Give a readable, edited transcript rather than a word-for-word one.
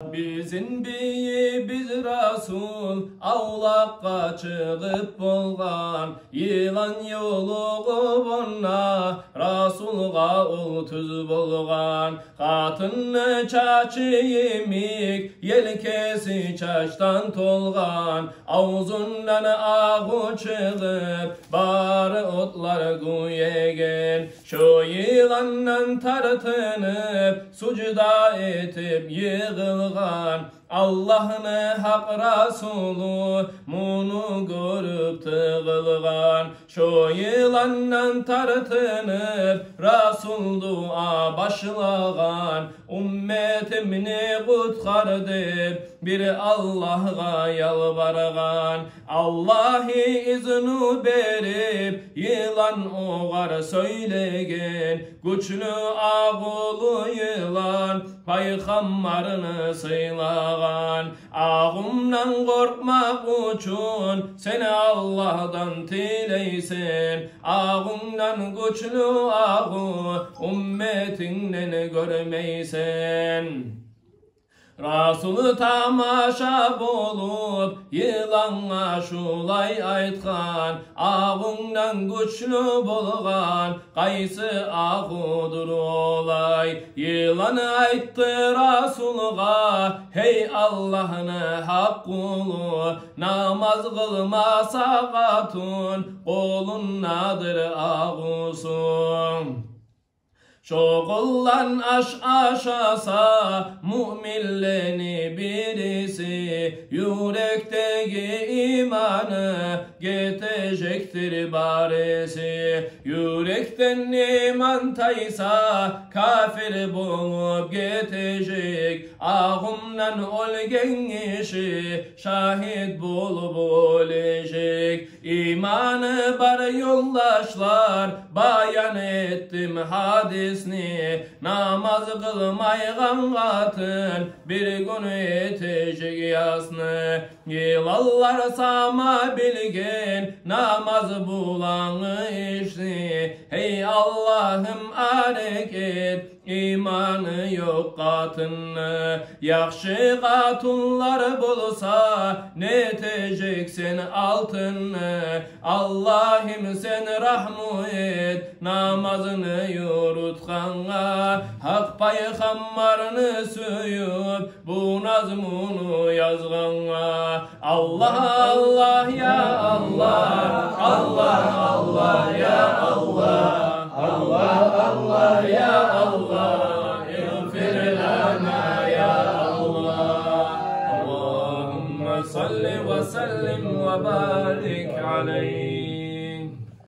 Bizim biz Rasul avlaqqa çıgıp bolgan, yılan yoluğup onna Rasulga ol tüz bolgan. Katını çaçı yemik, yelkesi çaçtan tolgan, avzundan ağı çıgıp bari otlar güyegen. Şu yılandan tartınıp sucda etip yığılgan, Allah'ını hak Rasulü munu görüp tığılgan. Şu yılandan tartınıp Rasul dua başlagan, ümmetimni kutkar deyip bir Allah'a yalvargan. Allahi izni berip yılan oğar söylegen, güçlü ağulu yılan paygambarını sıylagan. Ağımdan korkmak üçün seni Allah'tan tileysen, ağımdan güçlü ağı ümmetinden görmeysen. Rasulü tamaşa bolup yılanğa şulay aytkan, ağından güçlü bolgan qaysı ağudur olay. Yılan aytdı Rasulga, hey Allah'ını hak kulu, namaz kılmasa katun kolundadır ağusun. Şoğullan aşasa müminleni birisi, yürekteki imanı getecektir baresi. Yürekten iman taysa kafir bulup getecek, ağımdan olgen işi şahit bulup olacak. İmanı bar yoldaşlar bayan ettim hadis, namaz kılmaygan katın bir gün etecek yasını. Yılallar sama bilgen namaz bulanı işni. Hey Allah'ım hareket imanı yok katını. Yakşı katunlar bulsa neteceksin altını. Allah'ım sen rahmu et namazını yurutkanğa. Hak paygambarını söyüp bu nazmunu yazganğa. Allah Allah ya Allah, Allah Allah ya Allah, Allah Allah ya Allah, iğfir lana ya Allah. Allahümme salli ve sellim ve barik aleyh.